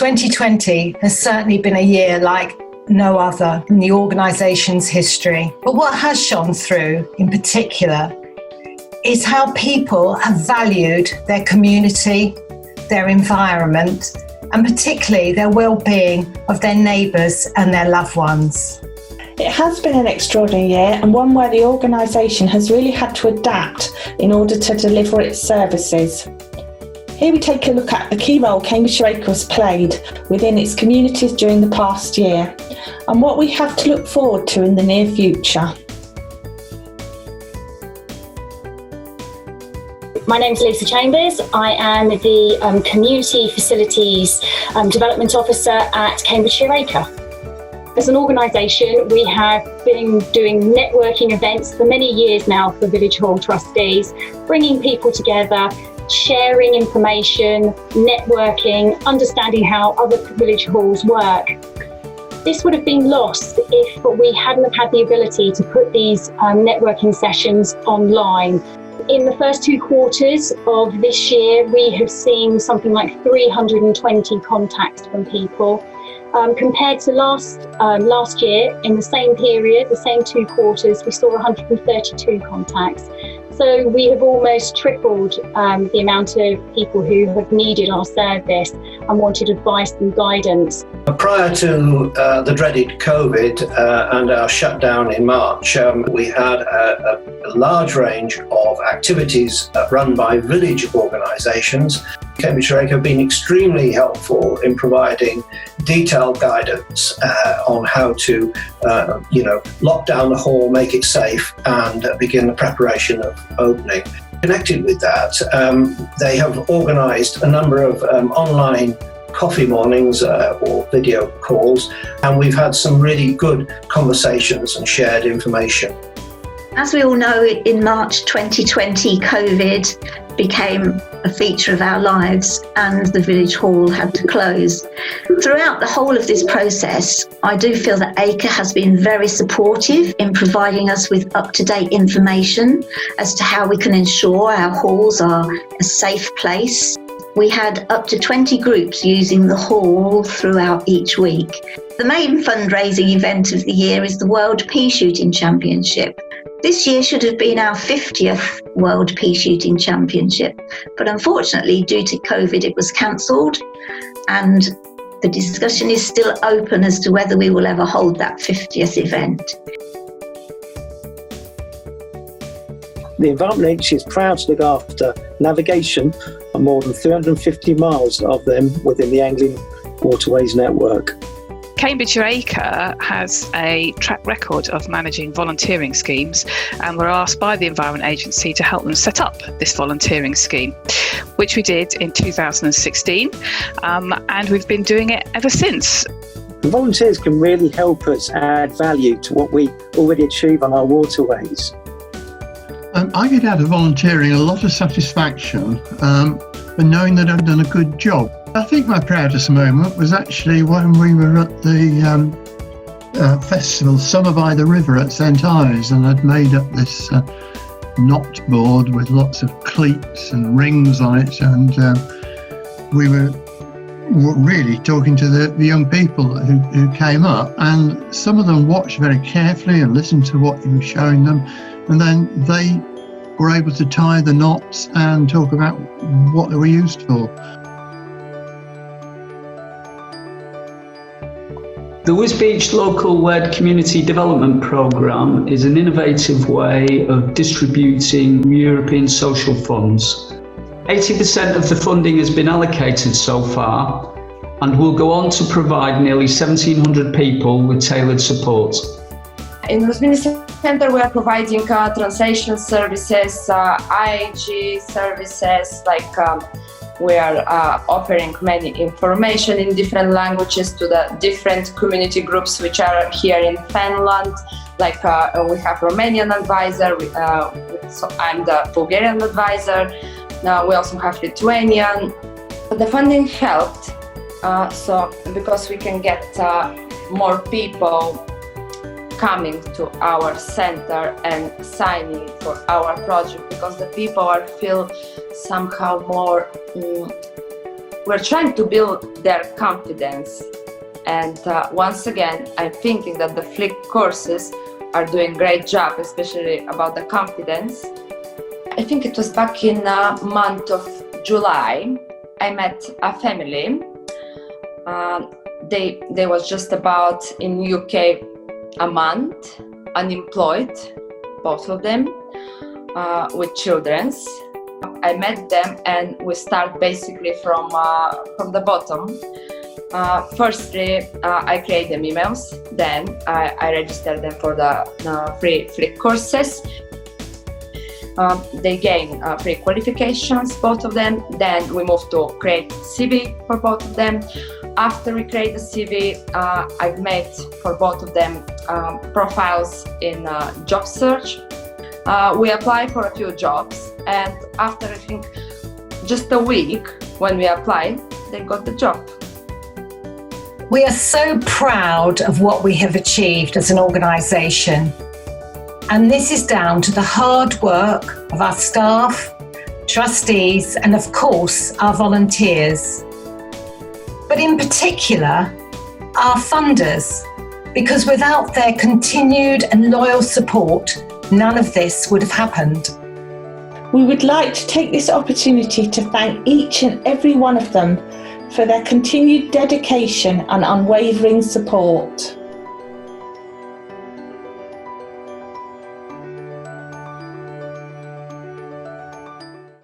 2020 has certainly been a year like no other in the organisation's history. But what has shone through in particular is how people have valued their community, their environment, and particularly their well-being of their neighbours and their loved ones. It has been an extraordinary year, and one where the organisation has really had to adapt in order to deliver its services. Here we take a look at the key role Cambridgeshire ACRE has played within its communities during the past year, and what we have to look forward to in the near future. My name's Lisa Chambers. I am the Community Facilities Development Officer at Cambridgeshire ACRE. As an organisation, we have been doing networking events for many years now for Village Hall trustees, bringing people together, sharing information, networking, understanding how other village halls work. This would have been lost if we hadn't have had the ability to put these networking sessions online. In the first 2 quarters of this year, we have seen something like 320 contacts from people. Compared to last year, in the same period, the same 2 quarters, we saw 132 contacts. So we have almost tripled the amount of people who have needed our service and wanted advice and guidance. Prior to the dreaded COVID and our shutdown in March, we had a large range of activities run by village organisations. Cambridgeshire ACRE have been extremely helpful in providing detailed guidance on how to, lock down the hall, make it safe, and begin the preparation of opening. Connected with that, they have organised a number of online coffee mornings or video calls, and we've had some really good conversations and shared information. As we all know, in March 2020, COVID became a feature of our lives and the village hall had to close. Throughout the whole of this process, I do feel that ACRE has been very supportive in providing us with up-to-date information as to how we can ensure our halls are a safe place. We had up to 20 groups using the hall throughout each week. The main fundraising event of the year is the World Pea Shooting Championship. This year should have been our 50th World Pea Shooting Championship, but unfortunately due to COVID it was cancelled, and the discussion is still open as to whether we will ever hold that 50th event. The Environment Agency is proud to look after navigation on more than 350 miles of them within the Anglian Waterways network. Cambridgeshire ACRE has a track record of managing volunteering schemes, and were asked by the Environment Agency to help them set up this volunteering scheme, which we did in 2016, and we've been doing it ever since. The volunteers can really help us add value to what we already achieve on our waterways. I get out of volunteering a lot of satisfaction for knowing that I've done a good job. I think my proudest moment was actually when we were at the festival Summer by the River at St Ives, and I'd made up this knot board with lots of cleats and rings on it, and we were really talking to the young people who came up, and some of them watched very carefully and listened to what you were showing them, and then they were able to tie the knots and talk about what they were used for. The Wisbech Local-Led Community Development Programme is an innovative way of distributing European social funds. 80% of the funding has been allocated so far and will go on to provide nearly 1,700 people with tailored support. In Wisbech Center, we are providing translation services, IAG services, we are offering many information in different languages to the different community groups which are here in Finland. We have Romanian advisor, so I'm the Bulgarian advisor. Now we also have Lithuanian. The funding helped, because we can get more people coming to our center and signing for our project, because the people feel somehow more we're trying to build their confidence. And once again, I'm thinking that the Flick courses are doing a great job, especially about the confidence. I think it was back in the month of July, I met a family. They was just about in UK a month, unemployed, both of them, with children. I met them and we start basically from the bottom. Firstly, I create them emails, then I register them for the free Flick courses. They gain free qualifications, both of them. Then we move to create CV for both of them. After we create the CV, I've made for both of them profiles in job search. We apply for a few jobs, and after I think just a week when we applied, they got the job. We are so proud of what we have achieved as an organisation. And this is down to the hard work of our staff, trustees, and of course, our volunteers. But in particular, our funders, because without their continued and loyal support, none of this would have happened. We would like to take this opportunity to thank each and every one of them for their continued dedication and unwavering support.